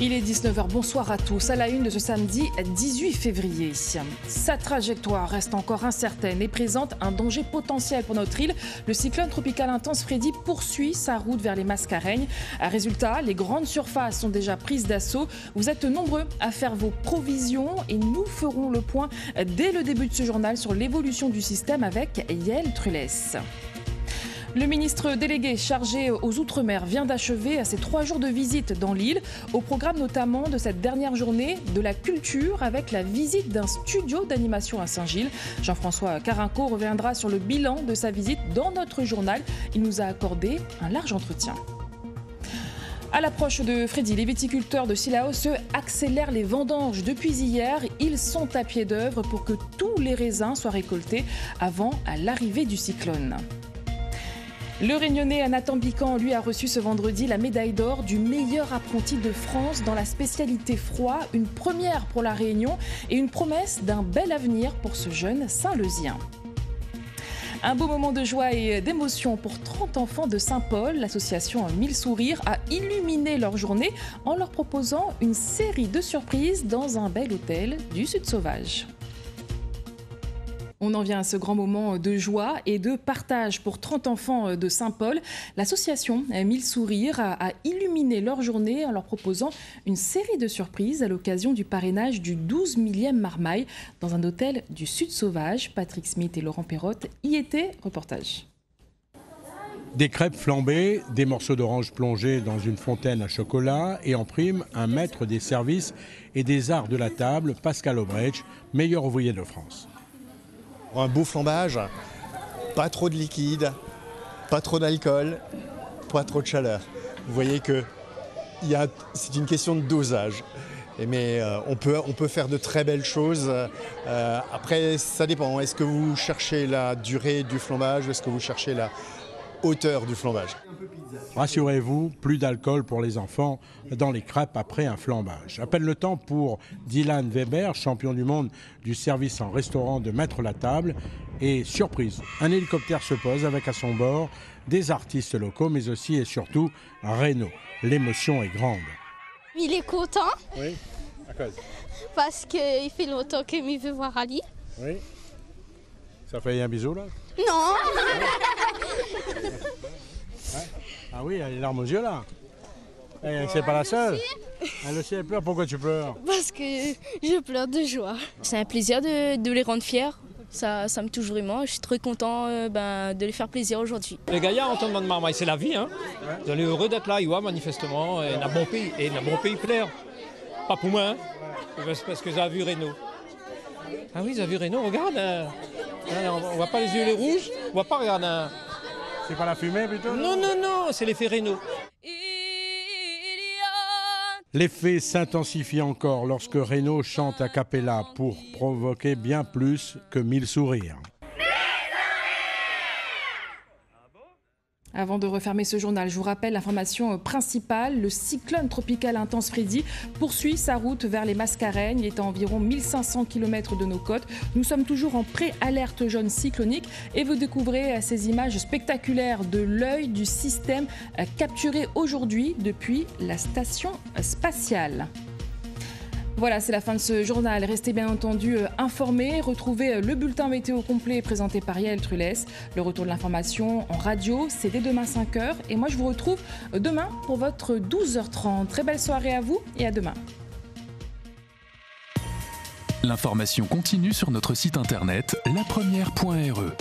Il est 19h, bonsoir à tous. À la une de ce samedi 18 février. Sa trajectoire reste encore incertaine et présente un danger potentiel pour notre île. Le cyclone tropical intense Freddy poursuit sa route vers les Mascareignes. Résultat, les grandes surfaces sont déjà prises d'assaut. Vous êtes nombreux à faire vos provisions et nous ferons le point dès le début de ce journal sur l'évolution du système avec Yael Trulès. Le ministre délégué chargé aux Outre-mer vient d'achever ses 3 jours de visite dans l'île. Au programme notamment de cette dernière journée de la culture avec la visite d'un studio d'animation à Saint-Gilles. Jean-François Carinco reviendra sur le bilan de sa visite dans notre journal. Il nous a accordé un large entretien. À l'approche de Freddy, les viticulteurs de Cilaos accélèrent les vendanges depuis hier. Ils sont à pied d'œuvre pour que tous les raisins soient récoltés avant l'arrivée du cyclone. Le Réunionnais Nathan Bican, lui, a reçu ce vendredi la médaille d'or du meilleur apprenti de France dans la spécialité froid. Une première pour la Réunion et une promesse d'un bel avenir pour ce jeune Saint-Leusien. Un beau moment de joie et d'émotion pour 30 enfants de Saint-Paul. L'association 1000 sourires a illuminé leur journée en leur proposant une série de surprises dans un bel hôtel du Sud Sauvage. On en vient à ce grand moment de joie et de partage pour 30 enfants de Saint-Paul. L'association 1000 sourires a illuminé leur journée en leur proposant une série de surprises à l'occasion du parrainage du 12 millième Marmaille dans un hôtel du Sud Sauvage. Patrick Smith et Laurent Perrotte y étaient. Reportage. Des crêpes flambées, des morceaux d'orange plongés dans une fontaine à chocolat et en prime, un maître des services et des arts de la table, Pascal Obrecht, meilleur ouvrier de France. Un beau flambage, pas trop de liquide, pas trop d'alcool, pas trop de chaleur. Vous voyez que c'est une question de dosage. Mais on peut faire de très belles choses. Après, ça dépend. Est-ce que vous cherchez la durée du flambage ou est-ce que vous cherchez la hauteur du flambage? Rassurez-vous, plus d'alcool pour les enfants dans les crêpes après un flambage. À peine le temps pour Dylan Weber, champion du monde du service en restaurant, de mettre la table. Et surprise, un hélicoptère se pose avec à son bord des artistes locaux, mais aussi et surtout Renaud. L'émotion est grande. Il est content. Oui, à cause. Parce qu'il fait longtemps qu'il veut voir Ali. Oui. Ça fait un bisou là? Non. Ah oui, elle a les larmes aux yeux là. Et c'est pas la seule. Elle aussi, elle pleure. Pourquoi tu pleures? Parce que je pleure de joie. C'est un plaisir de les rendre fiers. Ça me touche vraiment. Je suis très content de les faire plaisir aujourd'hui. Les gaillards en tournement de Marmaille, c'est la vie. Hein. Vous allez heureux d'être là, manifestement. Et un bon pays. Et un bon pays plaire. Pas pour moi, hein. Parce que j'ai vu Renaud. Ah oui, j'ai vu Renaud, regarde. On voit pas les yeux les rouges. On voit pas, regarde. C'est pas la fumée plutôt? Non, c'est l'effet Renaud. L'effet s'intensifie encore lorsque Renaud chante a cappella pour provoquer bien plus que 1000 sourires. Avant de refermer ce journal, je vous rappelle l'information principale. Le cyclone tropical intense Freddy poursuit sa route vers les Mascareignes. Il est à environ 1500 km de nos côtes. Nous sommes toujours en pré-alerte jaune cyclonique et vous découvrez ces images spectaculaires de l'œil du système capturé aujourd'hui depuis la station spatiale. Voilà, c'est la fin de ce journal. Restez bien entendu informés. Retrouvez le bulletin météo complet présenté par Yael Trulès. Le retour de l'information en radio, c'est dès demain 5h. Et moi, je vous retrouve demain pour votre 12h30. Très belle soirée à vous et à demain. L'information continue sur notre site internet lapremière.re.